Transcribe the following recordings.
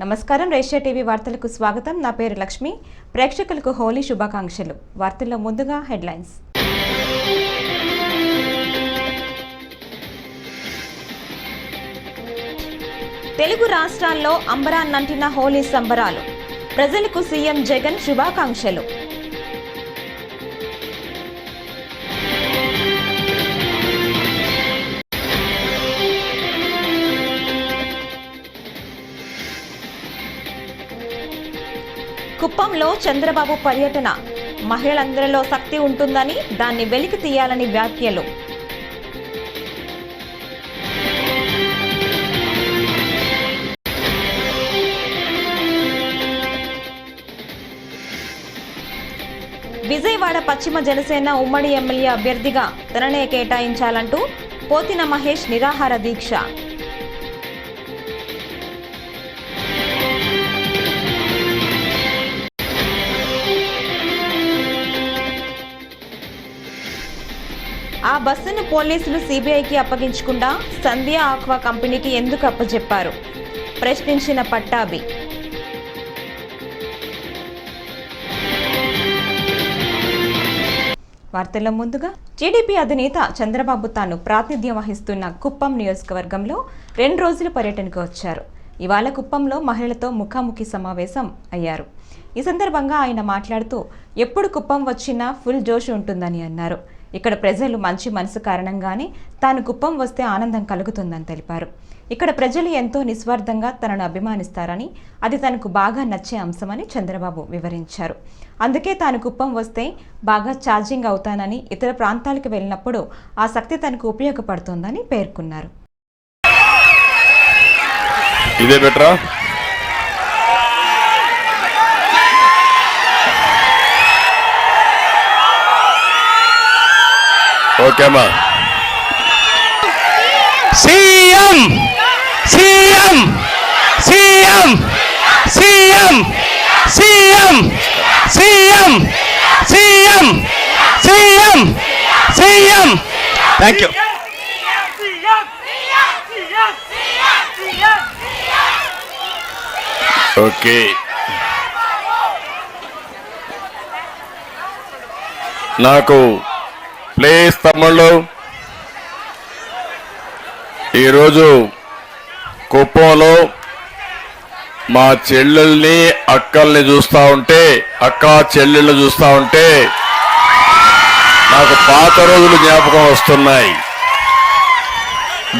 నమస్కారం రేషియా టీవీ వార్తలకు స్వాగతం. నా పేరు లక్ష్మి. ప్రేక్షకులకు హోలీ శుభాకాంక్షలు. వార్తల్లో ముందుగా హెడ్లైన్స్. తెలుగు రాష్ట్రాల్లో అంబరాన్నంటిన హోలీ సంబరాలు. ప్రజలకు సీఎం జగన్ శుభాకాంక్షలు. కుప్పంలో చంద్రబాబు పర్యటన. మహిళలందరిలో శక్తి ఉంటుందని, దాన్ని వెలికి తీయాలని వ్యాఖ్యలు. విజయవాడ పశ్చిమ జనసేన ఉమ్మడి ఎమ్మెల్యే అభ్యర్థిగా తననే కేటాయించాలంటూ పోతిన మహేష్ నిరాహార దీక్ష. ఆ బస్సును పోలీసులు సిబిఐకి అప్పగించకుండా సంధ్యా ఆక్వా కంపెనీకి ఎందుకు అప్పచెప్పారు ప్రశ్నించిన పట్టాభి. వార్తల్లో ముందుగా, టీడీపీ అధినేత చంద్రబాబు తాను ప్రాతినిధ్యం వహిస్తున్న కుప్పం నియోజకవర్గంలో 2 రోజుల పర్యటనకు వచ్చారు. ఇవాళ కుప్పంలో మహిళలతో ముఖాముఖి సమావేశం అయ్యారు. ఈ సందర్భంగా ఆయన మాట్లాడుతూ ఎప్పుడు కుప్పం వచ్చినా ఫుల్ జోష్ ఉంటుందని అన్నారు. ఇక్కడ ప్రజలు మంచి మనసు కారణంగానే తాను కుప్పం వస్తే ఆనందం కలుగుతుందని తెలిపారు. ఇక్కడ ప్రజలు ఎంతో నిస్వార్థంగా తనను అభిమానిస్తారని, అది తనకు బాగా నచ్చే అంశమని చంద్రబాబు వివరించారు. అందుకే తాను కుప్పం వస్తే బాగా ఛార్జింగ్ అవుతానని, ఇతర ప్రాంతాలకు వెళ్ళినప్పుడు ఆ శక్తి తనకు ఉపయోగపడుతుందని పేర్కొన్నారు. ఓకేమా. CM CM CM CM CM CM CM CM CM. Thank you. Okay, నాకు ప్లీజ్ తమ్ముళ్ళు, ఈరోజు కుప్పంలో మా చెల్లెల్ని అక్కల్ని చూస్తూ ఉంటే, అక్క చెల్లెళ్ళు చూస్తూ ఉంటే నాకు పాత రోజులు జ్ఞాపకం వస్తున్నాయి.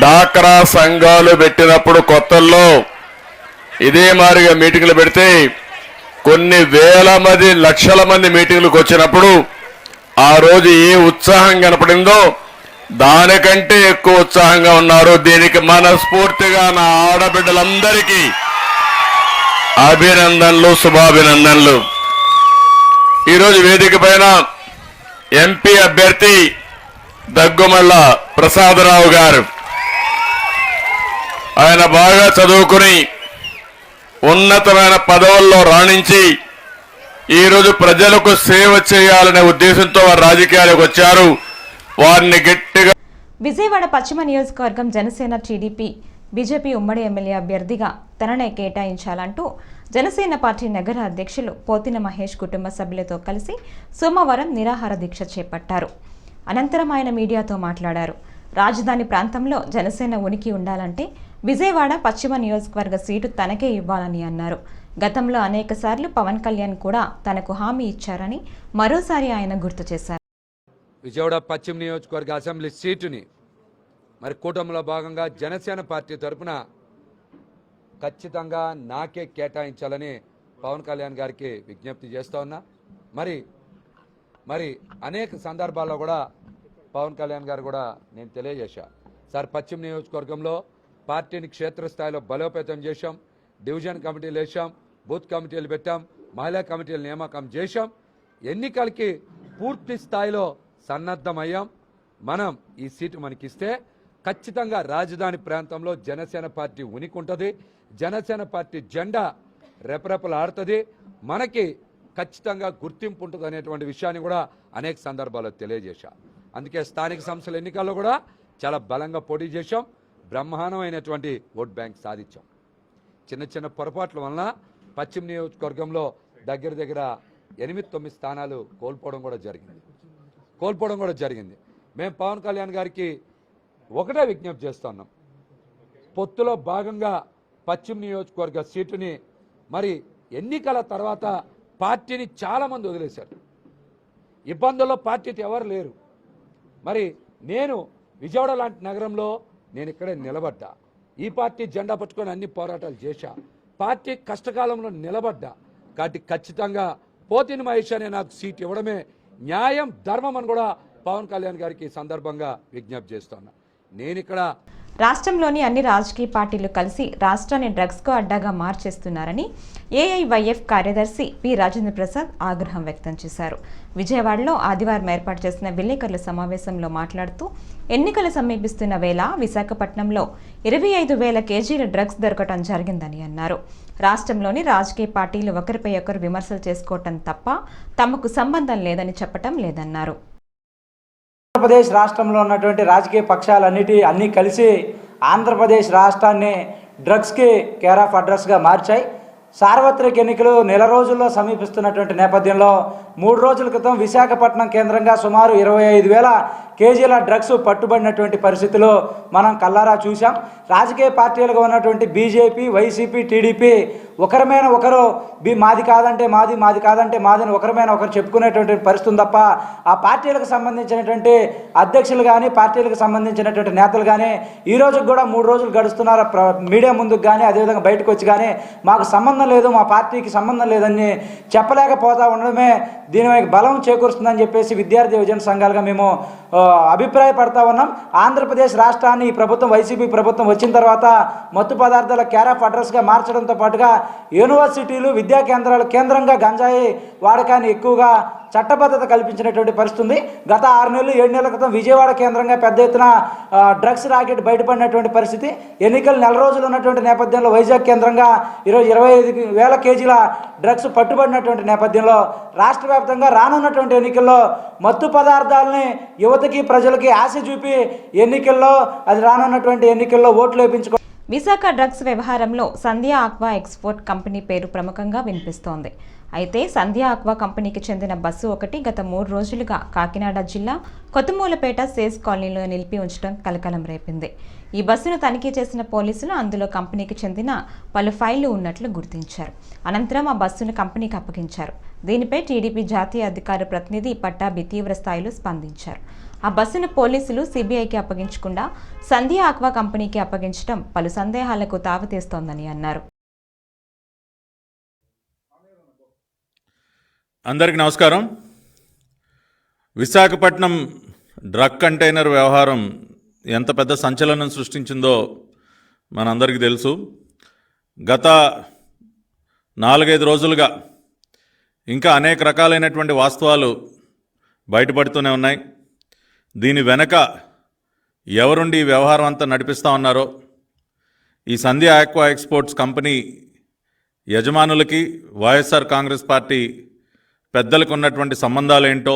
డాక్రా సంఘాలు పెట్టినప్పుడు కొత్తల్లో ఇదే మాదిరిగా మీటింగ్లు పెడితే కొన్ని వేల మంది, లక్షల మంది మీటింగ్లకు వచ్చినప్పుడు ఆ రోజు ఏ ఉత్సాహం కనపడిందో దానికంటే ఎక్కువ ఉత్సాహంగా ఉన్నారు. దీనికి మనస్ఫూర్తిగా నా ఆడబిడ్డలందరికీ అభినందనలు, శుభాభినందనలు. ఈరోజు వేదిక పైన ఎంపీ అభ్యర్థి దగ్గుమల్ల ప్రసాదరావు గారు, ఆయన బాగా చదువుకుని ఉన్నతమైన పదవుల్లో రాణించి ఈరోజు ప్రజలకు సేవ చేయాలనే ఉద్దేశంతో వారు రాజకీయాలకు వచ్చారు. వారిని గట్టిగా విజయవాడ పశ్చిమ నియోజకవర్గం జనసేన టీడీపీ బీజేపీ ఉమ్మడి ఎమ్మెల్యే అభ్యర్థిగా తననే కేటాయించాలంటూ జనసేన పార్టీ నగర అధ్యక్షులు పోతిన మహేష్ కుటుంబ సభ్యులతో కలిసి సోమవారం నిరాహార దీక్ష చేపట్టారు. అనంతరం ఆయన మీడియాతో మాట్లాడారు. రాజధాని ప్రాంతంలో జనసేన ఉనికి ఉండాలంటే విజయవాడ పశ్చిమ నియోజకవర్గ సీటు తనకే ఇవ్వాలని అన్నారు. గతంలో అనేక సార్లు పవన్ కళ్యాణ్ కూడా తనకు హామీ ఇచ్చారని మరోసారి ఆయన గుర్తు చేశారు. విజయవాడ పశ్చిమ నియోజకవర్గ అసెంబ్లీ సీటుని మరి కూటమిలో భాగంగా జనసేన పార్టీ తరఫున ఖచ్చితంగా నాకే కేటాయించాలని పవన్ కళ్యాణ్ గారికి విజ్ఞప్తి చేస్తూ ఉన్నా. మరి అనేక సందర్భాల్లో కూడా పవన్ కళ్యాణ్ గారు కూడా నేను తెలియజేశా, సార్ పశ్చిమ నియోజకవర్గంలో పార్టీని క్షేత్రస్థాయిలో బలోపేతం చేశాం, డివిజన్ కమిటీలు వేసాం, బూత్ కమిటీలు పెట్టాం, మహిళా కమిటీలు నియామకం చేశాం, ఎన్నికలకి పూర్తి స్థాయిలో సన్నద్ధమయ్యాం. మనం ఈ సీటు మనకిస్తే ఖచ్చితంగా రాజధాని ప్రాంతంలో జనసేన పార్టీ ఉనికి ఉంటుంది, జనసేన పార్టీ జెండా రెపరెపలాడుతుంది, మనకి ఖచ్చితంగా గుర్తింపు ఉంటుంది అనేటువంటి విషయాన్ని కూడా అనేక సందర్భాల్లో తెలియజేశా. అందుకే స్థానిక సంస్థల ఎన్నికల్లో కూడా చాలా బలంగా పోటీ చేశాం, బ్రహ్మాండమైనటువంటి ఓట్ బ్యాంక్ సాధించాం. చిన్న చిన్న పొరపాట్ల వలన పశ్చిమ నియోజకవర్గంలో దగ్గర దగ్గర 8-9 స్థానాలు కోల్పోవడం కూడా జరిగింది. మేము పవన్ కళ్యాణ్ గారికి ఒకటే విజ్ఞప్తి చేస్తున్నాం, పొత్తులో భాగంగా పశ్చిమ నియోజకవర్గ సీటుని మరి ఎన్నికల తర్వాత పార్టీని చాలామంది వదిలేశారు. ఇబ్బందుల్లో పార్టీకి ఎవరు లేరు. మరి నేను విజయవాడ లాంటి నగరంలో నేను ఇక్కడే నిలబడ్డా. ఈ పార్టీ జెండా పట్టుకొని అన్ని పోరాటాలు చేశా. పార్టీ కష్టకాలంలో నిలబడ్డా. కాబట్టి ఖచ్చితంగా పోతిని మహేష్ అనే నాకు సీట్ ఇవ్వడమే న్యాయం, ధర్మం అని కూడా పవన్ కళ్యాణ్ గారికి ఈ సందర్భంగా విజ్ఞప్తి చేస్తున్నా. నేను ఇక్కడ రాష్ట్రంలోని అన్ని రాజకీయ పార్టీలు కలిసి రాష్ట్రాన్ని డ్రగ్స్కు అడ్డాగా మార్చేస్తున్నారని ఏఐవైఎఫ్ కార్యదర్శి పి రాజేంద్ర ప్రసాద్ ఆగ్రహం వ్యక్తం చేశారు. విజయవాడలో ఆదివారం ఏర్పాటు చేసిన విలేకరుల సమావేశంలో మాట్లాడుతూ ఎన్నికలు సమీపిస్తున్న వేళ విశాఖపట్నంలో 25,000 కేజీల డ్రగ్స్ దొరకటం జరిగిందని అన్నారు. రాష్ట్రంలోని రాజకీయ పార్టీలు ఒకరిపై ఒకరు విమర్శలు చేసుకోవటం తప్ప తమకు సంబంధం లేదని చెప్పటం లేదన్నారు. ఆంధ్రప్రదేశ్ రాష్ట్రంలో ఉన్నటువంటి రాజకీయ పక్షాలన్నీ కలిసి ఆంధ్రప్రదేశ్ రాష్ట్రాన్ని డ్రగ్స్కి కేర్ ఆఫ్ అడ్రస్గా మార్చాయి. సార్వత్రిక ఎన్నికలు నెల రోజుల్లో సమీపిస్తున్నటువంటి నేపథ్యంలో 3 రోజుల క్రితం విశాఖపట్నం కేంద్రంగా సుమారు 25,000 కేజీల డ్రగ్స్ పట్టుబడినటువంటి పరిస్థితులు మనం కల్లారా చూసాం. రాజకీయ పార్టీలుగా ఉన్నటువంటి బీజేపీ, వైసీపీ, టీడీపీ ఒకరిమైన ఒకరు మాది కాదంటే మాది, మాది కాదంటే మాదని ఒకరిమైన ఒకరు చెప్పుకునేటువంటి పరిస్థితి తప్ప ఆ పార్టీలకు సంబంధించినటువంటి అధ్యక్షులు కానీ పార్టీలకు సంబంధించినటువంటి నేతలు కానీ ఈ రోజుకి కూడా 3 రోజులు గడుస్తున్నారు. మీడియా ముందుకు కానీ అదేవిధంగా బయటకు వచ్చి కానీ మాకు సంబంధం లేదు, మా పార్టీకి సంబంధం లేదని చెప్పలేకపోతా ఉండడమే దీని బలం చేకూరుస్తుందని చెప్పేసి విద్యార్థి యువజన సంఘాలుగా మేము అభిప్రాయపడతా ఉన్నాం. ఆంధ్రప్రదేశ్ రాష్ట్రాన్ని ఈ ప్రభుత్వం, వైసీపీ ప్రభుత్వం వచ్చిన తర్వాత మత్తు పదార్థాల కేర్ ఆఫ్ అడ్రస్గా మార్చడంతో పాటుగా యూనివర్సిటీలు, విద్యా కేంద్రాలు కేంద్రంగా గంజాయి వాడకాన్ని ఎక్కువగా చట్టబద్ధత కల్పించినటువంటి పరిస్థితి ఉంది. గత 6 నెలలు 7 నెలల క్రితం విజయవాడ కేంద్రంగా పెద్ద ఎత్తున డ్రగ్స్ రాకెట్ బయటపడినటువంటి పరిస్థితి. ఎన్నికలు నెల రోజులు ఉన్నటువంటి నేపథ్యంలో వైజాగ్ కేంద్రంగా ఈరోజు 25,000 కేజీల డ్రగ్స్ పట్టుబడినటువంటి నేపథ్యంలో రాష్ట్ర వ్యాప్తంగా రానున్నటువంటి ఎన్నికల్లో మత్తు పదార్థాలని యువతకి, ప్రజలకి ఆశ చూపి ఎన్నికల్లో అది రానున్నటువంటి ఎన్నికల్లో ఓట్లు వేయించుకో. విశాఖ డ్రగ్స్ వ్యవహారంలో సంధ్య ఆక్వా ఎక్స్పోర్ట్ కంపెనీ పేరు ప్రముఖంగా వినిపిస్తోంది. అయితే సంధ్య ఆక్వా కంపెనీకి చెందిన బస్సు ఒకటి గత 3 రోజులుగా కాకినాడ జిల్లా కొత్తమూలపేట సేజ్ కాలనీలో నిలిపి ఉంచడం కలకలం రేపింది. ఈ బస్సును తనిఖీ చేసిన పోలీసులు అందులో కంపెనీకి చెందిన పలు ఫైళ్లు ఉన్నట్లు గుర్తించారు. అనంతరం ఆ బస్సును కంపెనీకి అప్పగించారు. దీనిపై టీడీపీ జాతీయ అధికార ప్రతినిధి పట్టాభి తీవ్ర స్థాయిలో స్పందించారు. ఆ బస్సును పోలీసులు సిబిఐకి అప్పగించకుండా సంధ్య ఆక్వా కంపెనీకి అప్పగించడం పలు సందేహాలకు తావితీస్తోందని అన్నారు. అందరికీ నమస్కారం. విశాఖపట్నం డ్రగ్ కంటైనర్ వ్యవహారం ఎంత పెద్ద సంచలనం సృష్టించిందో మనందరికీ తెలుసు. గత 4-5 రోజులుగా ఇంకా అనేక రకాలైనటువంటి వాస్తవాలు బయటపడుతూనే ఉన్నాయి. దీని వెనక ఎవరుండి ఈ వ్యవహారం అంతా నడిపిస్తూ ఉన్నారో, ఈ సంధ్య ఆక్వా ఎక్స్పోర్ట్స్ కంపెనీ యజమానులకి వైఎస్ఆర్ కాంగ్రెస్ పార్టీ పెద్దలకు ఉన్నటువంటి సంబంధాలు ఏంటో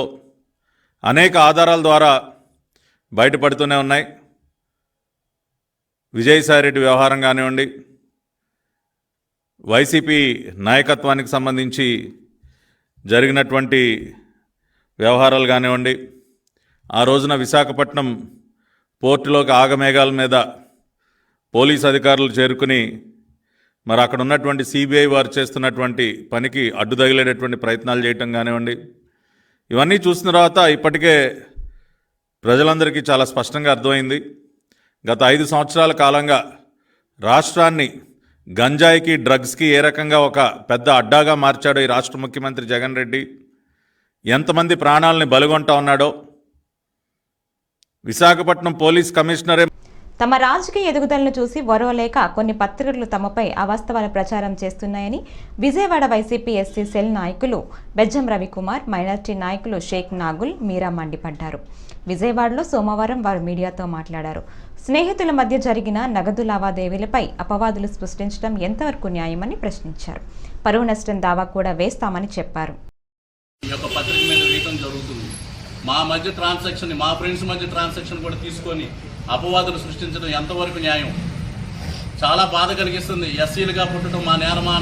అనేక ఆధారాల ద్వారా బయటపడుతూనే ఉన్నాయి. విజయసాయిరెడ్డి వ్యవహారం కానివ్వండి, వైసీపీ నాయకత్వానికి సంబంధించి జరిగినటువంటి వ్యవహారాలు కానివ్వండి, ఆ రోజున విశాఖపట్నం పోర్టులోకి ఆగమేఘాల మీద పోలీస్ అధికారులు చేరుకుని మరి అక్కడ ఉన్నటువంటి సిబిఐ వారు చేస్తున్నటువంటి పనికి అడ్డు తగిలేటటువంటి ప్రయత్నాలు చేయటం కానివ్వండి, ఇవన్నీ చూసిన తర్వాత ఇప్పటికే ప్రజలందరికీ చాలా స్పష్టంగా అర్థమైంది. గత 5 సంవత్సరాల కాలంగా రాష్ట్రాన్ని గంజాయికి, డ్రగ్స్కి ఏ రకంగా ఒక పెద్ద అడ్డాగా మార్చాడో ఈ రాష్ట్ర ముఖ్యమంత్రి జగన్ రెడ్డి, ఎంతమంది ప్రాణాలని బలిగొంటా ఉన్నాడో. విశాఖపట్నం పోలీస్ కమిషనరే తమ రాజకీయ ఎదుగుదలను చూసి ఓర్వలేక కొన్ని పత్రికలు తమపై అవాస్తవాల ప్రచారం చేస్తున్నాయని విజయవాడ వైసీపీ ఎస్సీ సెల్ నాయకులు బెజ్జం రవికుమార్, మైనార్టీ నాయకులు షేక్ నాగుల్, మీరా మండిపడ్డారు. విజయవాడలో సోమవారం వారు మీడియాతో మాట్లాడారు. స్నేహితుల మధ్య జరిగిన నగదు లావాదేవీలపై అపవాదులు సృష్టించడం ఎంతవరకు న్యాయమని ప్రశ్నించారు. పరువు నష్టం దావా కూడా వేస్తామని చెప్పారు. మా మధ్య ట్రాన్సాక్షన్, మా ఫ్రెండ్స్ మధ్య ట్రాన్సాక్షన్ కూడా తీసుకొని అపవాదులు సృష్టించడం ఎంతవరకు న్యాయం? చాలా బాధ కలిగిస్తుంది. ఎస్సీలుగా పుట్టడం మా నేరమా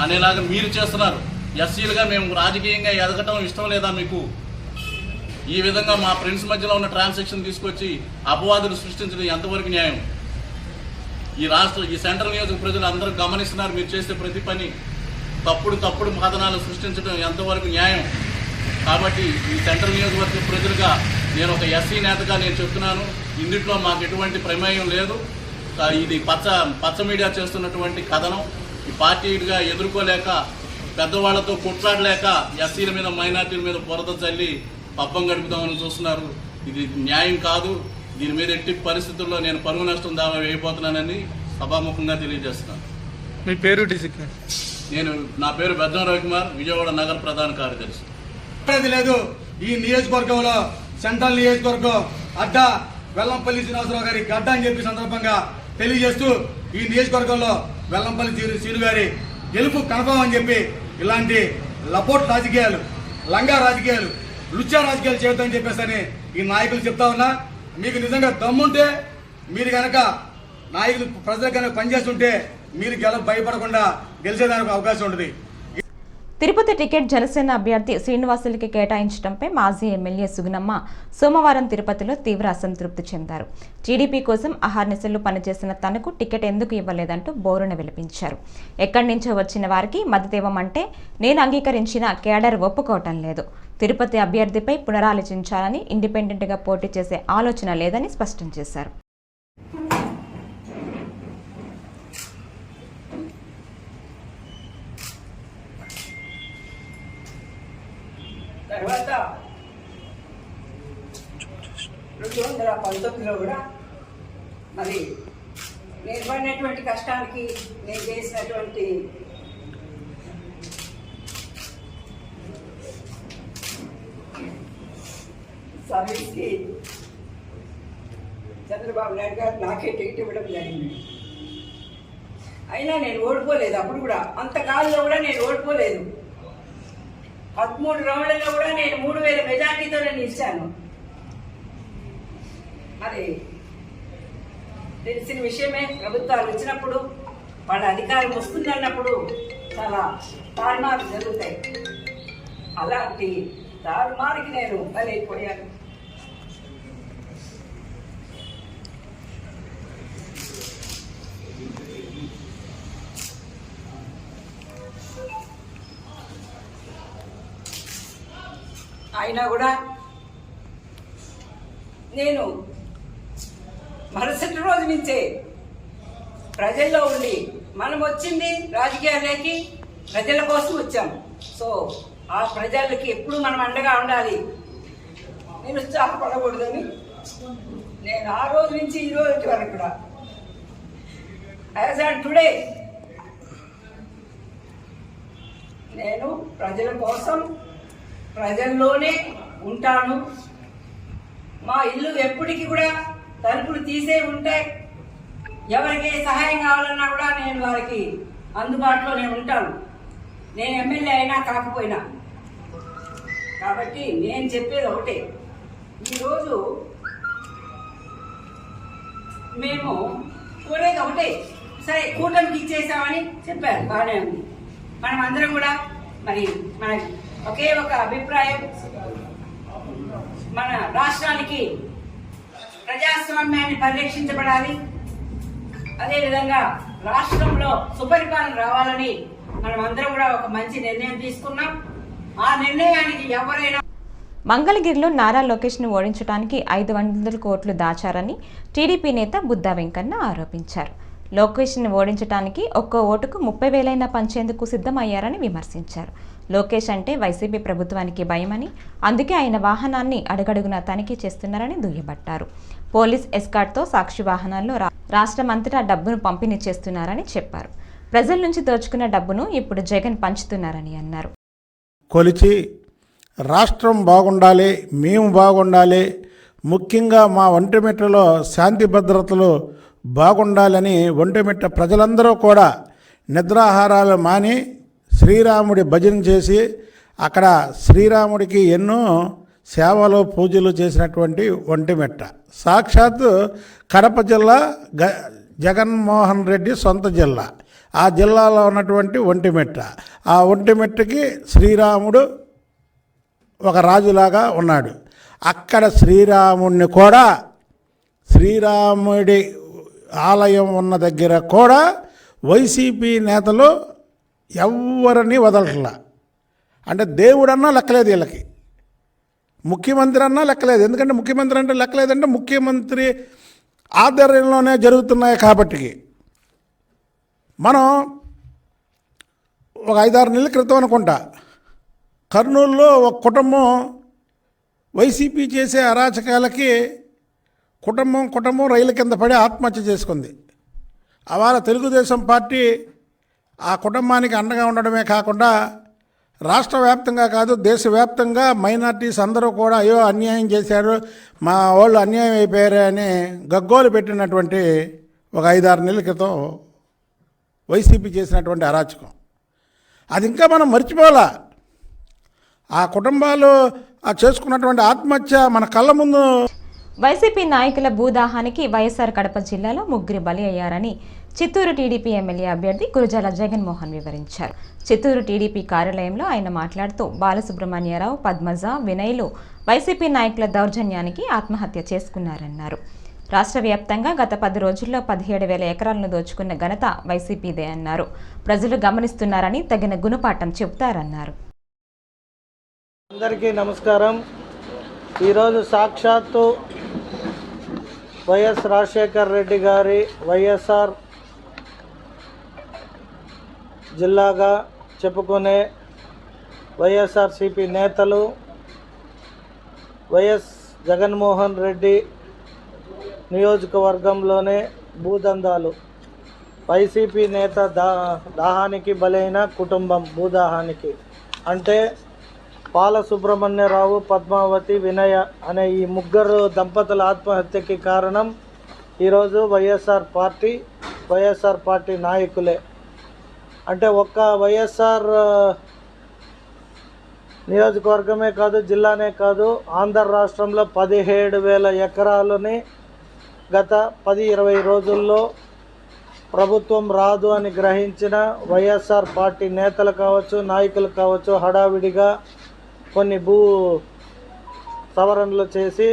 అనేలాగా మీరు చేస్తున్నారు. ఎస్సీలుగా మేము రాజకీయంగా ఎదగటం ఇష్టం లేదా మీకు? ఈ విధంగా మా ఫ్రెండ్స్ మధ్యలో ఉన్న ట్రాన్సాక్షన్ తీసుకొచ్చి అపవాదులు సృష్టించడం ఎంతవరకు న్యాయం? ఈ సెంట్రల్ నియోజక ప్రజలు అందరూ గమనిస్తున్నారు. మీరు చేసే ప్రతి పని తప్పుడు కథనాలు సృష్టించడం ఎంతవరకు న్యాయం? కాబట్టి ఈ సెంట్రల్ నియోజకవర్గ ప్రజలుగా నేను ఒక ఎస్సీ నేతగా నేను చెప్తున్నాను, ఇందుట్లో మాకు ఎటువంటి ప్రమేయం లేదు. ఇది పచ్చ మీడియా చేస్తున్నటువంటి కథనం. ఈ పార్టీగా ఎదుర్కోలేక పెద్దవాళ్లతో కొట్లాడలేక ఎస్సీల మీద మైనార్టీల మీద బురద చల్లి పబ్బం గడుపుదామని చూస్తున్నారు. ఇది న్యాయం కాదు. దీని మీద ఎట్టి పరిస్థితుల్లో నేను పరువు నష్టం దావా వేయబోతున్నానని సభాముఖంగా తెలియజేస్తున్నాను. మీ పేరు డిసిక్? నా పేరు బెద్దం రవికుమార్, విజయవాడ నగర ప్రధాన కార్యదర్శి. లేదు ఈ నియోజకవర్గంలో సెంట్రల్ నియోజకవర్గం అడ్డా వెల్లంపల్లి శ్రీనివాసరావు గారి గడ్డ అని చెప్పి సందర్భంగా తెలియజేస్తూ ఈ నియోజకవర్గంలో వెల్లంపల్లి శ్రీను గారి గెలుపు కన్ఫర్మ్ అని చెప్పి ఇలాంటి లపోట్ రాజకీయాలు, లంగా రాజకీయాలు, లుచ్చా రాజకీయాలు చేయొద్దని చెప్పేసి ఈ నాయకులు చెప్తా ఉన్నా. మీకు నిజంగా దమ్ముంటే మీరు కనుక నాయకులు ప్రజలకు కనుక పనిచేస్తుంటే మీరు భయపడకుండా గెలిచేదానికి అవకాశం ఉంటుంది. తిరుపతి టికెట్ జనసేన అభ్యర్థి శ్రీనివాసులకి కేటాయించడంపై మాజీ ఎమ్మెల్యే సుగుణమ్మ సోమవారం తిరుపతిలో తీవ్ర అసంతృప్తి చెందారు. టీడీపీ కోసం అహర్నిశలు పనిచేసిన తనకు టికెట్ ఎందుకు ఇవ్వలేదంటూ బోరున విలపించారు. ఎక్కడి నుంచో వచ్చిన వారికి మద్దతు ఇవ్వమంటే నేను అంగీకరించిన కేడర్ ఒప్పుకోవటం లేదు. తిరుపతి అభ్యర్థిపై పునరాలోచించాలని, ఇండిపెండెంట్గా పోటీ చేసే ఆలోచన లేదని స్పష్టం చేశారు. తర్వాత 2019లో కూడా మరి నేను పడినటువంటి కష్టానికి, నేను చేసినటువంటి సర్వీస్కి చంద్రబాబు నాయుడు గారు నాకే టికెట్ ఇవ్వడం జరిగింది. అయినా నేను ఓడిపోలేదు. అప్పుడు కూడా అంతకాలంలో కూడా నేను ఓడిపోలేదు. 13 రౌండ్లలో కూడా నేను 3000 మెజార్టీతో నిలిచాను. మరి తెలిసిన విషయమే, ప్రభుత్వాలు వచ్చినప్పుడు వాళ్ళ అధికారం వస్తుంది అన్నప్పుడు చాలా తారుమారు జరుగుతాయి. అలాంటి తారుమారికి నేను బలైపోయాను. అయినా కూడా నేను మరుసటి రోజు నుంచే ప్రజల్లో ఉండి, మనం వచ్చింది రాజకీయాలకి ప్రజల కోసం వచ్చాం. సో ఆ ప్రజలకి ఎప్పుడు మనం అండగా ఉండాలి, నిరుత్సాహపడకూడదని నేను ఆ రోజు నుంచి ఈ రోజు వరకు కూడా యాజ్ ఆన్ టుడే నేను ప్రజల కోసం ప్రజల్లోనే ఉంటాను. మా ఇల్లు ఎప్పటికీ కూడా తలుపులు తీసే ఉంటాయి. ఎవరికి సహాయం కావాలన్నా కూడా నేను వారికి అందుబాటులోనే ఉంటాను. నేను ఎమ్మెల్యే అయినా కాకపోయినా. కాబట్టి నేను చెప్పేది ఒకటే, ఈరోజు మేము కోరేది ఒకటే, సరే కూటమికి ఇచ్చేసామని చెప్పారు, బాగానే ఉంది. మనం అందరం కూడా మరి మన ఒకే ఒక అభిప్రాయం, మన రాష్ట్రానికి ప్రజాస్వామ్యాన్ని పరిరక్షించబడాలి, అదేవిధంగా రాష్ట్రంలో సుపరిపాలన రావాలని మనం అందరం కూడా ఒక మంచి నిర్ణయం తీసుకున్నాం. ఆ నిర్ణయానికి ఎవరైనా మంగళగిరిలో నారా లోకేష్ను ఓడించడానికి 500 కోట్లు దాచారని టీడీపీ నేత బుద్దా వెంకన్న ఆరోపించారు. లోకేష్ను ఓడించడానికి ఒక్కో ఓటుకు 30,000 పంచేందుకు సిద్ధమయ్యారని విమర్శించారు. లోకేష్ అంటే వైసీపీ ప్రభుత్వానికి భయమని, అందుకే ఆయన వాహనాన్ని అడుగడుగునా తనిఖీ చేస్తున్నారని దుయ్యబట్టారు. పోలీస్ ఎస్కార్ట్తో సాక్షి వాహనాల్లో రాష్ట్రమంతటా డబ్బును పంపిణీ చేస్తున్నారని చెప్పారు. ప్రజల నుంచి దోచుకున్న డబ్బును ఇప్పుడు జగన్ పంచుతున్నారని అన్నారు. కొలిచి రాష్ట్రం బాగుండాలి, మేము బాగుండాలి, ముఖ్యంగా మా ఒంటిమిట్టలో శాంతి భద్రతలు బాగుండాలని ఒంటిమిట్ట ప్రజలందరూ కూడా నిద్రాహారాలు మాని శ్రీరాముడి భజన చేసి అక్కడ శ్రీరాముడికి ఎన్నో సేవలు పూజలు చేసినటువంటి ఒంటిమిట్ట సాక్షాత్తు కడప జిల్లా జగన్మోహన్ రెడ్డి సొంత జిల్లా. ఆ జిల్లాలో ఉన్నటువంటి ఒంటిమిట్ట. ఆ ఒంటిమిట్టకి శ్రీరాముడు ఒక రాజులాగా ఉన్నాడు. అక్కడ శ్రీరాముడిని కూడా, శ్రీరాముడి ఆలయం ఉన్న దగ్గర కూడా వైసీపీ నేతలు ఎవరిని వదలట్లా. అంటే దేవుడన్నా లెక్కలేదు వీళ్ళకి, ముఖ్యమంత్రి అన్నా లెక్కలేదు. ఎందుకంటే ముఖ్యమంత్రి అంటే లెక్కలేదంటే ముఖ్యమంత్రి ఆధ్వర్యంలోనే జరుగుతున్నాయి కాబట్టి. మనం ఒక 5-6 నెలల క్రితం అనుకుంటా కర్నూలులో ఒక కుటుంబం వైసీపీ చేసే అరాచకాలకి కుటుంబం రైలు కింద పడి ఆత్మహత్య చేసుకుంది. అవాళ తెలుగుదేశం పార్టీ ఆ కుటుంబానికి అండగా ఉండడమే కాకుండా రాష్ట్ర వ్యాప్తంగా కాదు దేశవ్యాప్తంగా మైనార్టీస్ అందరూ కూడా అయ్యో అన్యాయం చేశారు, మా వాళ్ళు అన్యాయం అయిపోయారు అని గగ్గోలు పెట్టినటువంటి ఒక 5-6 నెలల క్రితం వైసీపీ చేసినటువంటి అరాచకం. అది ఇంకా మనం మర్చిపోవాలా. ఆ కుటుంబాలు చేసుకున్నటువంటి ఆత్మహత్య మన కళ్ళ ముందు. వైసీపీ నాయకుల భూదాహానికి వైఎస్ఆర్ కడప జిల్లాలో 3 బలి అయ్యారని చిత్తూరు టీడీపీ ఎమ్మెల్యే అభ్యర్థి గురజాల జగన్మోహన్ వివరించారు. చిత్తూరు టీడీపీ కార్యాలయంలో ఆయన మాట్లాడుతూ బాలసుబ్రహ్మణ్యరావు, పద్మజ, వినయ్లు వైసీపీ నాయకుల దౌర్జన్యానికి ఆత్మహత్య చేసుకున్నారన్నారు. రాష్ట్ర వ్యాప్తంగా గత 10 రోజుల్లో 17,000 ఎకరాలను దోచుకున్న ఘనత వైసీపీదే అన్నారు. ప్రజలు గమనిస్తున్నారని తగిన గుణపాఠం చెబుతారన్నారు. అందరికీ నమస్కారం. ఈరోజు సాక్షాత్తు వైఎస్ రాజశేఖర్ రెడ్డి గారి వైఎస్ఆర్ జిల్లాగా చెప్పుకునే వైఎస్ఆర్సీపీ నేతలు వైఎస్ జగన్మోహన్ రెడ్డి నియోజకవర్గంలోనే భూదందాలు. వైసీపీ నేత దాహానికి బలైన కుటుంబం భూదాహానికి అంటే బాలసుబ్రహ్మణ్యరావు, పద్మావతి, వినయ అనే ఈ 3 దంపతుల ఆత్మహత్యకి కారణం ఈరోజు వైఎస్ఆర్ పార్టీ నాయకులే. అంటే ఒక్క వైఎస్ఆర్ నియోజకవర్గమే కాదు, జిల్లానే కాదు, ఆంధ్ర రాష్ట్రంలో 17,000 ఎకరాలని గత 10-20 రోజుల్లో ప్రభుత్వం రాదు అని గ్రహించిన వైఎస్ఆర్ పార్టీ నేతలు కావచ్చు, నాయకులు కావచ్చు, హడావిడిగా కొన్ని భూ సవరణలు చేసి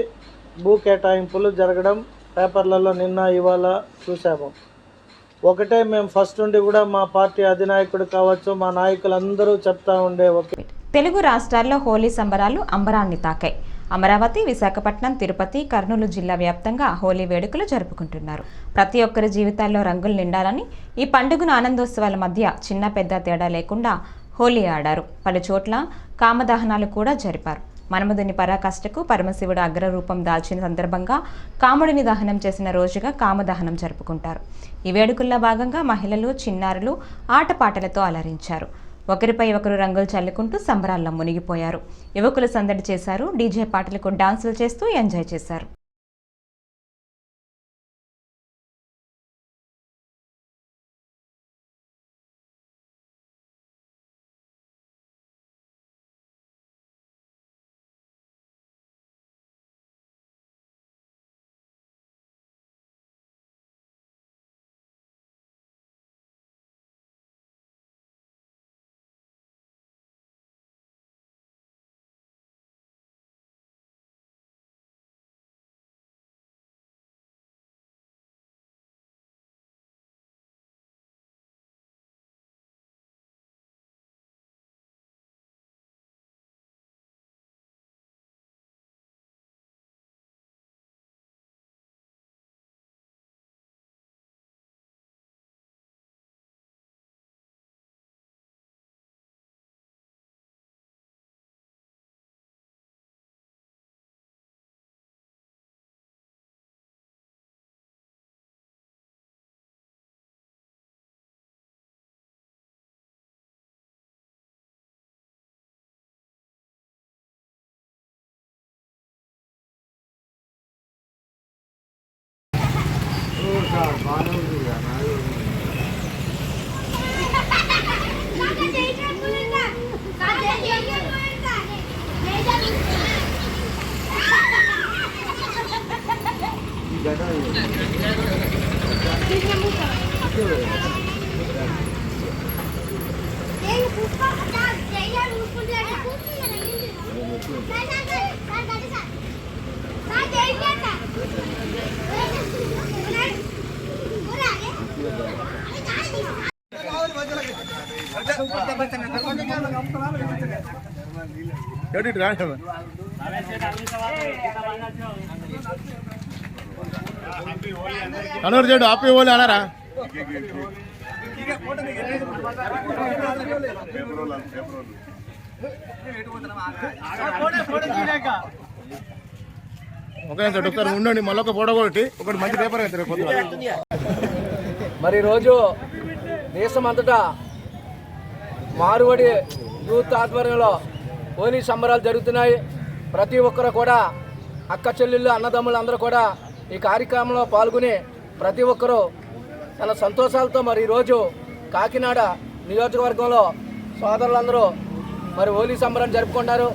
భూ కేటాయింపులు జరగడం పేపర్లలో నిన్న ఇవాళ చూసాము. ఒకటే మేము ఫస్ట్ నుండి కూడా మా పార్టీ అధినాయకుడు కావచ్చు, మా నాయకులందరూ చెప్తా ఉండే తెలుగు రాష్ట్రాల్లో హోలీ సంబరాలు అంబరాన్ని తాకాయి. అమరావతి, విశాఖపట్నం, తిరుపతి, కర్నూలు జిల్లా వ్యాప్తంగా హోలీ వేడుకలు జరుపుకుంటున్నారు. ప్రతి ఒక్కరి జీవితాల్లో రంగులు నిండాలని ఈ పండుగను ఆనందోత్సవాల మధ్య చిన్న పెద్ద తేడా లేకుండా హోలీ ఆడారు. పలు చోట్ల కామదహనాలు కూడా జరిపారు. మన్మధుని పరాకాష్ఠకు పరమశివుడు అగ్రరూపం దాల్చిన సందర్భంగా కాముడిని దహనం చేసిన రోజుగా కామదహనం జరుపుకుంటారు. ఈ వేడుకల్లో భాగంగా మహిళలు, చిన్నారులు ఆటపాటలతో అలరించారు. ఒకరిపై ఒకరు రంగులు చల్లుకుంటూ సంబరాల్లో మునిగిపోయారు. యువకులు సందడి చేశారు. డీజే పాటలకు డాన్సులు చేస్తూ ఎంజాయ్ చేశారు. అనూరు చెడు ఆపి ఓలి అనరా ఒకసారి ఉండండి, మళ్ళీ ఒక ఫోటో కొట్టి ఒకటి మంచి పేపర్ అవుతారు. మరి ఈరోజు దేశమంతటా మారువడి యూత్ ఆధ్వర్యంలో హోలీ సంబరాలు జరుగుతున్నాయి. ప్రతి ఒక్కరు కూడా అక్క చెల్లెళ్ళు అన్నదమ్ములు అందరూ కూడా ఈ కార్యక్రమంలో పాల్గొని ప్రతి ఒక్కరూ చాలా సంతోషాలతో మరి ఈరోజు కాకినాడ నియోజకవర్గంలో సోదరులందరూ మరి హోలీ సంబరాన్ని జరుపుకుంటారు.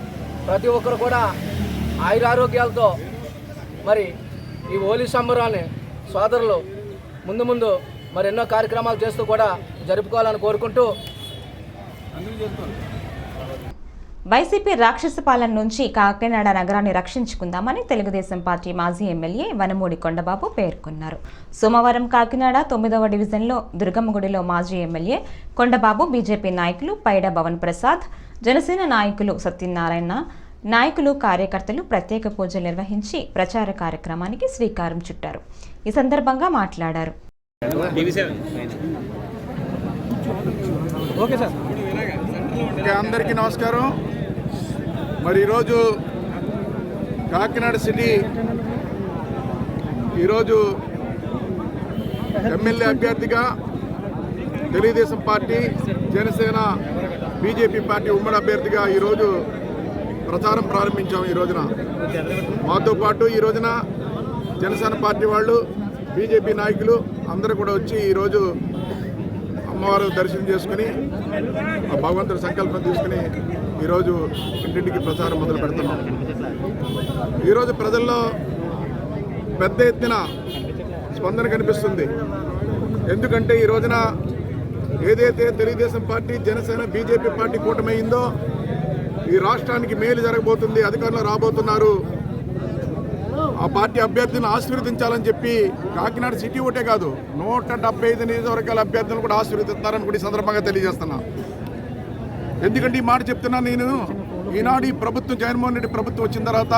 ప్రతి ఒక్కరు కూడా ఆయురారోగ్యాలతో మరి ఈ హోలీ సంబరాన్ని సోదరులు ముందు ముందు మరి ఎన్నో కార్యక్రమాలు చేస్తూ కూడా జరుపుకోవాలని కోరుకుంటూ వైసీపీ రాక్షస పాలన నుంచి కాకినాడ నగరాన్ని రక్షించుకుందామని తెలుగుదేశం పార్టీ మాజీ ఎమ్మెల్యే వనమూడి కొండబాబు పేర్కొన్నారు. సోమవారం కాకినాడ 9వ డివిజన్లో దుర్గమ్మగుడిలో మాజీ ఎమ్మెల్యే కొండబాబు, బీజేపీ నాయకులు పైడ భవన్ ప్రసాద్, జనసేన నాయకులు సత్యనారాయణ నాయకులు, కార్యకర్తలు ప్రత్యేక పూజలు నిర్వహించి ప్రచార కార్యక్రమానికి శ్రీకారం చుట్టారు. ఈ సందర్భంగా మాట్లాడారు. అందరికీ నమస్కారం. మరి ఈరోజు కాకినాడ సిటీ ఈరోజు ఎమ్మెల్యే అభ్యర్థిగా Telugu Desam party, Janasena, BJP party ఉమ్మడి అభ్యర్థిగా ఈరోజు ప్రచారం ప్రారంభించాం. ఈ రోజున మాతో పాటు ఈ రోజున జనసేన పార్టీ వాళ్ళు, బీజేపీ నాయకులు అందరూ కూడా వచ్చి ఈరోజు అమ్మవారు దర్శనం చేసుకుని ఆ భగవంతుడి సంకల్పం తీసుకుని ఈరోజు ఇంటింటికి ప్రచారం మొదలు పెడుతున్నాం. ఈరోజు ప్రజల్లో పెద్ద ఎత్తున స్పందన కనిపిస్తుంది. ఎందుకంటే ఈ రోజున ఏదైతే Telugu Desam party, Janasena, BJP party కూటమైందో ఈ రాష్ట్రానికి మేలు జరగబోతుంది, అధికారంలో రాబోతున్నారు, ఆ పార్టీ అభ్యర్థిని ఆశీర్వదించాలని చెప్పి కాకినాడ సిటీ ఒకటే కాదు 175 నియోజకవర్గాల అభ్యర్థులను కూడా ఆశీర్వదిస్తున్నారని కూడా ఈ సందర్భంగా తెలియజేస్తున్నా. ఎందుకంటే ఈ మాట చెప్తున్నా నేను, ఈనాడు ఈ ప్రభుత్వం, జగన్మోహన్ రెడ్డి ప్రభుత్వం వచ్చిన తర్వాత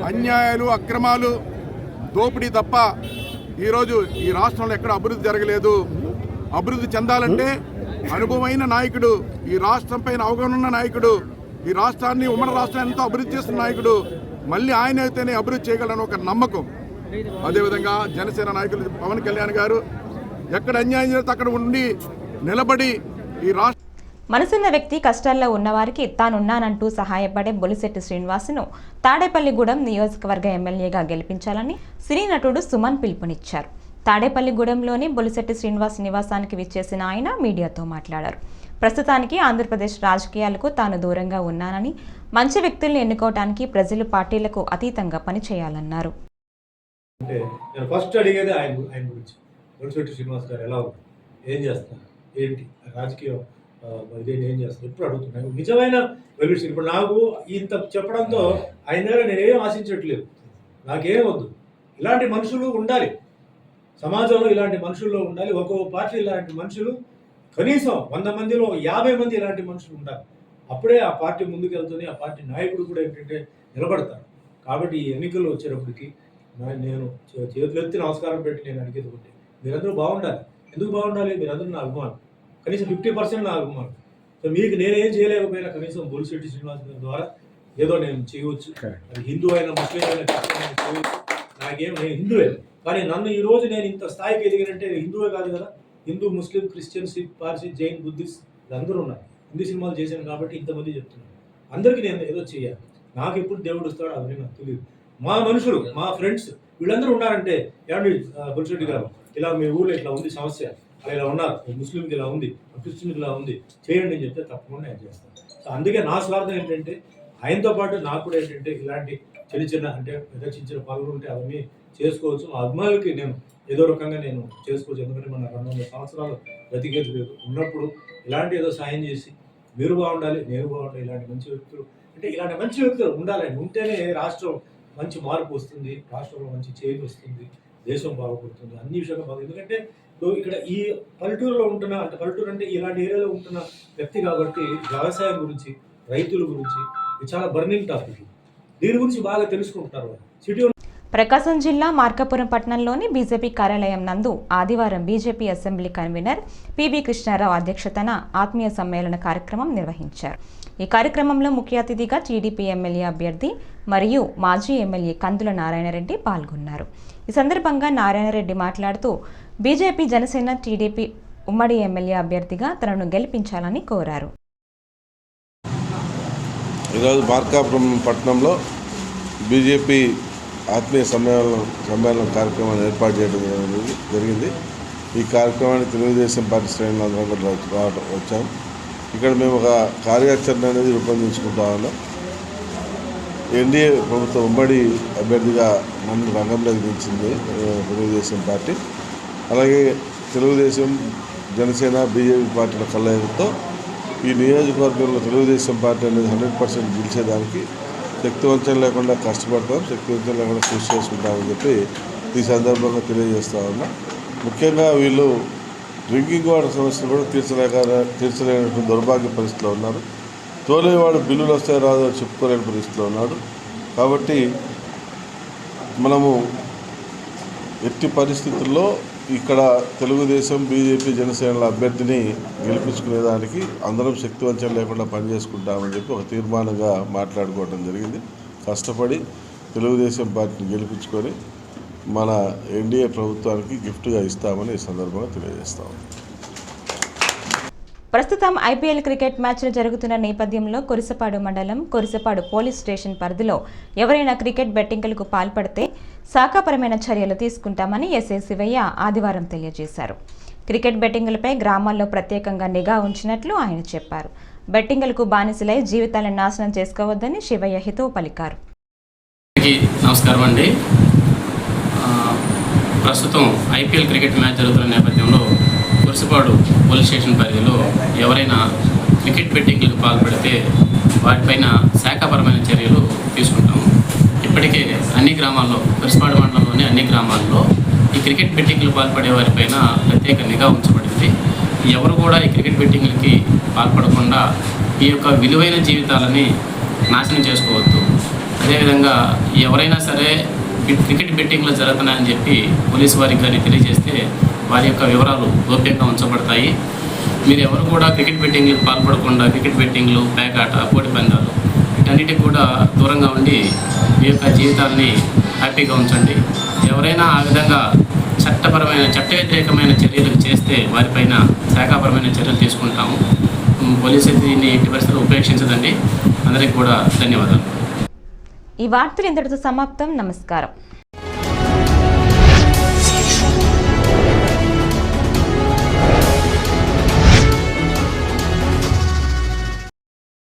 అన్యాయాలు, అక్రమాలు, దోపిడీ తప్ప ఈరోజు ఈ రాష్ట్రంలో ఎక్కడ అభివృద్ధి జరగలేదు. అభివృద్ధి చెందాలంటే అనుభవమైన నాయకుడు, ఈ రాష్ట్రం పైన అవగాహన ఉన్న నాయకుడు, ఈ రాష్ట్రాన్ని, ఉమ్మడి రాష్ట్రాన్ని ఎంతో అభివృద్ధి చేస్తున్న నాయకుడు మళ్ళీ ఆయన అయితేనే అభివృద్ధి చేయగలని ఒక నమ్మకం. అదేవిధంగా జనసేన నాయకులు పవన్ కళ్యాణ్ గారు ఎక్కడ అన్యాయం చేస్తే అక్కడ ఉండి నిలబడి ఈ రాష్ట్ర మనసున్న వ్యక్తి కష్టాల్లో ఉన్నవారికి తానున్నానంటూ సహాయపడే బొలిశెట్టి శ్రీనివాసును తాడేపల్లిగూడెం నియోజకవర్గ ఎమ్మెల్యేగా గెలిపించాలని సినీ నటుడు సుమన్ పిలుపునిచ్చారు. తాడేపల్లిగూడెంలోని బొలిశెట్టి శ్రీనివాస్ నివాసానికి విచ్చేసిన ఆయన మీడియాతో మాట్లాడారు. ప్రస్తుతానికి ఆంధ్రప్రదేశ్ రాజకీయాలకు తాను దూరంగా ఉన్నానని, మంచి వ్యక్తుల్ని ఎన్నుకోవడానికి ప్రజలు పార్టీలకు అతీతంగా పనిచేయాలన్నారు. ఫస్ట్ అడిగేది ఆయన గురించి, బొలిశెట్టి శ్రీనివాస్ గారు ఎలా ఉన్నారు, ఏం చేస్తున్నారు, ఏంటి రాజకీయం, ఇదేంటి, ఏం చేస్తారు, ఎప్పుడు అడుగుతున్నాను. నిజమైన వెలుగుడు. ఇప్పుడు నాకు ఇంత చెప్పడంతో ఆయన దగ్గర నేనేం ఆశించట్లేదు, నాకేం వద్దు. ఇలాంటి మనుషులు ఉండాలి సమాజంలో, ఇలాంటి మనుషుల్లో ఉండాలి. ఒక్కో పార్టీ ఇలాంటి మనుషులు కనీసం 100 మందిలో 50 మంది ఇలాంటి మనుషులు ఉండాలి. అప్పుడే ఆ పార్టీ ముందుకు వెళ్తుంది, ఆ పార్టీ నాయకుడు కూడా ఏంటంటే నిలబడతారు. కాబట్టి ఈ ఎన్నికల్లో వచ్చేటప్పటికి నేను చేతులు ఎత్తి నమస్కారం పెట్టి నేను అడిగేది ఒకటి, మీరందరూ బాగుండాలి. ఎందుకు బాగుండాలి? మీరందరూ నా అభిమానం, కనీసం 50% నా అభిమానం. సో మీకు నేనేం చేయలేకపోయినా కనీసం బొలిశెట్టి శ్రీనివాస్ గారి ద్వారా ఏదో నేను చేయవచ్చు. అది హిందూ అయినా, ముస్లిం అయినా, క్రిస్టియన్ అయినా చేయవచ్చు. నాకేం, నేను హిందువే, కానీ నన్ను ఈరోజు నేను ఇంత స్థాయికి ఎదిగినంటే హిందువే కాదు కదా, Hindu, Muslim, Christian, Sikh, Parsi, Jain, Buddhist అందరూ ఉన్నారు. హిందీ సినిమాలు చేశాను కాబట్టి ఇంతమంది చెప్తున్నాను. అందరికీ నేను ఏదో చేయాలి. నాకు ఎప్పుడు దేవుడు వస్తాడో అవన్నీ నాకు తెలియదు. మా మనుషులు, మా ఫ్రెండ్స్ వీళ్ళందరూ ఉన్నారంటే, ఏమండి బొలిశెట్టి గారు ఇలా మీ ఊళ్ళో ఇట్లా ఉంది సమస్య, అలా ఇలా ఉన్నారు, ముస్లింకి ఇలా ఉంది, క్రిస్టియన్కి ఇలా ఉంది, చేయండి అని చెప్తే తప్పకుండా నేను చేస్తాను. సో అందుకే నా స్వార్థం ఏంటంటే ఆయనతో పాటు నాకు కూడా ఏంటంటే ఇలాంటి చిన్న అంటే చిన్న పనులు ఉంటే అవన్నీ చేసుకోవచ్చు. మా అభిమానులకి నేను ఏదో రకంగా నేను చేసుకోవచ్చు. ఎందుకంటే మన 200 సంవత్సరాలు బ్రతికేది లేదు. ఉన్నప్పుడు ఇలాంటి ఏదో సాయం చేసి మీరు బాగుండాలి, నేను బాగుండాలి, ఇలాంటి మంచి వ్యక్తులు అంటే ఇలాంటి మంచి వ్యక్తులు ఉండాలని ఉంటేనే రాష్ట్రం మంచి మార్పు వస్తుంది, రాష్ట్రంలో మంచి చేంజ్ వస్తుంది, దేశం బాగుపడుతుంది, అన్ని విషయాలు బాగుంది. ఎందుకంటే ఇక్కడ ఈ పల్లెటూరులో ఉంటున్న అంటే పల్లెటూరు అంటే ఇలాంటి ఏరియాలో ఉంటున్న వ్యక్తి కాబట్టి వ్యవసాయం గురించి, రైతుల గురించి ఇది చాలా బర్నింగ్ టాపిక్. దీని గురించి బాగా తెలుసుకుంటున్నారు. సిటీ ప్రకాశం జిల్లా మార్కాపురం పట్టణంలోని బీజేపీ కార్యాలయం నందు ఆదివారం BJP assembly convener PV Krishna Rao అధ్యక్షతన ఆత్మీయ సమ్మేళన కార్యక్రమం నిర్వహించారు. ఈ కార్యక్రమంలో ముఖ్య అతిథిగా టీడీపీ ఎమ్మెల్యే అభ్యర్థి మరియు మాజీ ఎమ్మెల్యే కందుల నారాయణరెడ్డి పాల్గొన్నారు. ఈ సందర్భంగా నారాయణరెడ్డి మాట్లాడుతూ బీజేపీ, జనసేన, టీడీపీ ఉమ్మడి ఎమ్మెల్యే అభ్యర్థిగా తనను గెలిపించాలని కోరారు. ఈరోజు మార్కాపురం పట్టణంలో బీజేపీ ఆత్మీయ సమ్మేళనం కార్యక్రమాన్ని ఏర్పాటు చేయడం జరిగింది. ఈ కార్యక్రమానికి తెలుగుదేశం పార్టీ శ్రేణులు అందరం కూడా వచ్చాం. ఇక్కడ మేము ఒక కార్యాచరణ అనేది రూపొందించుకుంటా ఉన్నాం. ఎన్డీఏ ప్రభుత్వం ఉమ్మడి అభ్యర్థిగా నన్ను రంగంలోకి దించింది తెలుగుదేశం పార్టీ. అలాగే తెలుగుదేశం, జనసేన, బీజేపీ పార్టీల కలయికతో ఈ నియోజకవర్గంలో తెలుగుదేశం పార్టీ అనేది 100% గెలిచేదానికి శక్తివంచన లేకుండా కష్టపడతాం, శక్తివంచన లేకుండా కృషి చేసుకుంటామని చెప్పి ఈ సందర్భంగా తెలియజేస్తా ఉన్నా. ముఖ్యంగా వీళ్ళు డ్రింకింగ్ వాటర్ సమస్యలు కూడా తీర్చలేనటువంటి దౌర్భాగ్య పరిస్థితిలో ఉన్నారు. తోలేవాడు బిల్లులు వస్తాయి రాదో చెప్పుకోలేని పరిస్థితిలో ఉన్నాడు. కాబట్టి మనము ఎట్టి పరిస్థితుల్లో ఇక్కడ తెలుగుదేశం, బీజేపీ, జనసేనల అభ్యర్థిని గెలిపించుకునేదానికి అందరం శక్తివంచన లేకుండా పనిచేసుకుంటామని చెప్పి ఒక తీర్మానంగా మాట్లాడుకోవడం జరిగింది. కష్టపడి తెలుగుదేశం పార్టీని గెలిపించుకొని మన ఎన్డీఏ ప్రభుత్వానికి గిఫ్ట్గా ఇస్తామని ఈ సందర్భంగా తెలియజేస్తాము. ప్రస్తుతం ఐపీఎల్ క్రికెట్ మ్యాచ్లు జరుగుతున్న నేపథ్యంలో కొరిసపాడు మండలం కొరిసపాడు పోలీస్ స్టేషన్ పరిధిలో ఎవరైనా క్రికెట్ బెట్టింగ్లకు పాల్పడితే శాఖాపరమైన చర్యలు తీసుకుంటామని ఎస్ఐ శివయ్య ఆదివారం తెలియజేశారు. క్రికెట్ బెట్టింగులపై గ్రామాల్లో ప్రత్యేకంగా నిఘా ఉంచినట్లు ఆయన చెప్పారు. బెట్టింగులకు బానిసలై జీవితాలను నాశనం చేసుకోవద్దని శివయ్య హితవు పలికారు. నమస్కారం అండి. ప్రస్తుతం ఐపీఎల్ క్రికెట్ మ్యాచ్ జరుగుతున్న నేపథ్యంలో కొరిసపాడు పోలీస్ స్టేషన్ పరిధిలో ఎవరైనా క్రికెట్ బెట్టింగ్లకు పాల్పడితే వాటిపైన శాఖాపరమైన చర్యలు తీసుకుంటాము. ఇప్పటికే అన్ని గ్రామాల్లో, కొరిసపాడు మండలంలోని అన్ని గ్రామాల్లో ఈ క్రికెట్ బెట్టింగ్లు పాల్పడే వారిపైన ప్రత్యేక నిఘా ఉంచబడింది. ఎవరు కూడా ఈ క్రికెట్ బెట్టింగ్లకి పాల్పడకుండా ఈ యొక్క విలువైన జీవితాలని నాశనం చేసుకోవద్దు. అదేవిధంగా ఎవరైనా సరే క్రికెట్ బెట్టింగ్లు జరుగుతున్నాయని చెప్పి పోలీసు వారికి కానీ తెలియజేస్తే వారి యొక్క వివరాలు గోప్యంగా ఉంచబడతాయి. మీరు ఎవరు కూడా క్రికెట్ బెట్టింగ్లకు పాల్పడకుండా క్రికెట్ బెట్టింగ్లు, పేకాట, కోడి పందాలు వీటన్నిటికి కూడా దూరంగా ఉండి మీ యొక్క జీవితాన్ని హ్యాపీగా ఉంచండి. ఎవరైనా ఆ విధంగా చట్ట వ్యతిరేకమైన చర్యలు చేస్తే వారిపైన శాఖాపరమైన చర్యలు తీసుకుంటాము. పోలీసు దీన్ని ఎట్టి పరిస్థితుల్లో ఉపేక్షించదండి. అందరికీ కూడా ధన్యవాదాలు. ఈ వార్తలు ఇంతటితో సమాప్తం. నమస్కారం.